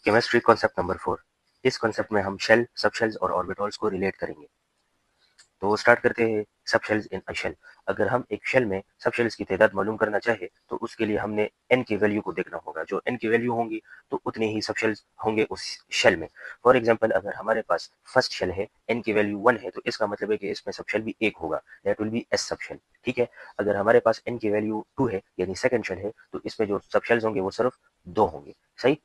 Chemistry concept number 4। इस concept में हम शेल, सबशेल्स और ऑर्बिटल्स को रिलेट करेंगे। तो स्टार्ट करते हैं सबशेल्स इन अ शेल। अगर हम एक शेल में सबशेल्स की तादाद मालूम करना चाहे तो उसके लिए हमने एन की वैल्यू को देखना होगा। जो एन की वैल्यू होंगी तो उतने ही सबशेल्स होंगे उस शेल में। फॉर एग्जाम्पल, अगर हमारे पास फर्स्ट शेल है, एन की वैल्यू 1 है, तो इसका मतलब है कि इसमें सबशेल भी एक होगा, that will be S subshell. ठीक है। अगर हमारे पास एन की वैल्यू 2 है यानी सेकंड शेल है, तो इसमें जो सबशेल्स होंगे वो सिर्फ 2 होंगे। सही।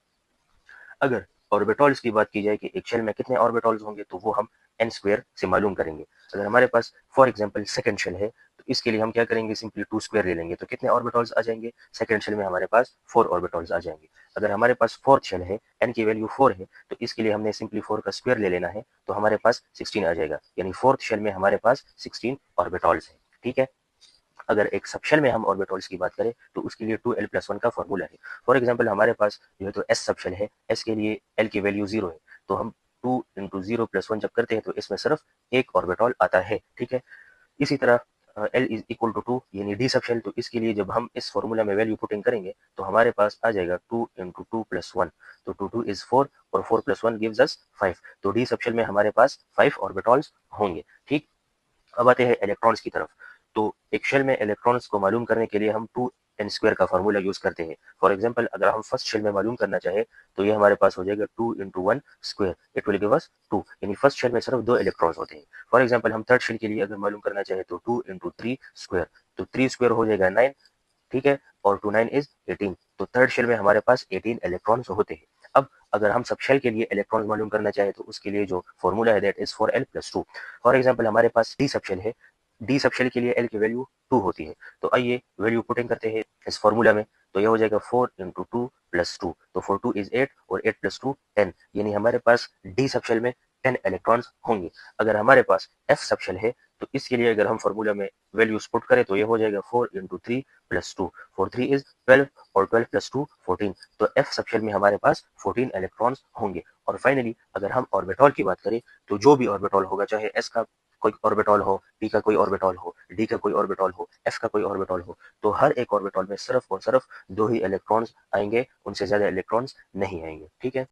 अगर ऑर्बिटॉल्स की बात की जाए कि एक शेल में कितने ऑर्बिटॉल्स होंगे तो वो हम एन स्क्वायर से मालूम करेंगे। अगर हमारे पास फॉर एग्जांपल सेकंड शेल है तो इसके लिए हम क्या करेंगे, सिंपली 2 स्क्वायर ले लेंगे। तो कितने ऑर्बिटॉल्स आ जाएंगे, सेकंड शेल में हमारे पास 4 ऑर्बिटॉल्स आ जाएंगे। अगर हमारे पास फोर्थ शेल है, एन की वैल्यू 4 है, तो इसके लिए हमने सिंपली 4 का स्क्वायर ले लेना है, तो हमारे पास 16 आ जाएगा। यानी फोर्थ शेल में हमारे पास 16 ऑर्बिटॉल्स है। ठीक है। अगर एक सबशेल में हम ऑर्बिटॉल्स की बात करें तो उसके लिए 2l+1 का फॉर्मूला है। फॉर एग्जांपल, हमारे पास जो है तो एस सबशेल है, एस के लिए एल की वैल्यू 0 है, तो हम 2 इंटू 0+1 जब करते हैं तो इसमें सिर्फ एक ऑर्बिटॉल आता है। ठीक है। इसी तरह एल इज इक्वल टू 2 यानी डी सबशेल, तो इसके लिए जब हम इस फॉर्मूला में वैल्यू पुटिंग करेंगे तो हमारे पास आ जाएगा 2 इंटू 2+1। तो 2 इज 4 और 4+1 गिव्स अस 5। तो डी सबशेल में हमारे पास 5 ऑर्बिटॉल्स होंगे। ठीक। अब आते हैं इलेक्ट्रॉन्स की तरफ। तो एक शेल में इलेक्ट्रॉन्स को मालूम करने के लिए हम 2n² का फॉर्मूला यूज करते हैं। फॉर एग्जांपल, अगर हम फर्स्ट शेल में मालूम करना चाहे तो ये हमारे पास हो जाएगा 2 into 1 square, it will give us 2। यानी फर्स्ट शेल में सिर्फ 2 इलेक्ट्रॉन्स होते हैं। फॉर एग्जांपल, हम थर्ड शेल के लिए अगर मालूम करना चाहे तो 2 इंटू 3 स्क्वायर, तो 3 स्क्वायर हो जाएगा 9। ठीक है। और 2 9 इज 18। तो थर्ड शेल में हमारे पास 18 इलेक्ट्रॉन्स होते हैं। अब अगर हम सब शेल के लिए इलेक्ट्रॉन्स मालूम करना चाहे तो उसके लिए जो फॉर्मूला है that is 4l+2। For example, हमारे पास डी सब शेल है, डी सबशेल के लिए एल की वैल्यू 2 होती है। तो आइए वैल्यू पुटिंग करते हैं इस फॉर्मूला में। तो ये हो जाएगा 4 इंटू 2+2। तो 4 2 इज 8 और 8+2 10। यानी हमारे पास डी सबशेल में 10 इलेक्ट्रॉन्स होंगे। अगर हमारे पास एफ सबशेल है तो इसके लिए अगर हम फॉर्मूला में वैल्यूज पुट करें तो ये हो जाएगा 4 इंटू 3+2। 4 3 इज 12 और 12+2 14। तो एफ सबशेल में हमारे पास 14 इलेक्ट्रॉन्स होंगे। और फाइनली अगर हम ऑर्बिटॉल की बात करें तो जो भी ऑर्बिटॉल होगा, चाहे एस का कोई ऑर्बिटॉल हो, पी का कोई ऑर्बिटॉल हो, डी का कोई ऑर्बिटॉल हो, एफ का कोई ऑर्बिटॉल हो, तो हर एक ऑर्बिटॉल में सिर्फ और सिर्फ 2 ही इलेक्ट्रॉन्स आएंगे, उनसे ज्यादा इलेक्ट्रॉन्स नहीं आएंगे। ठीक है।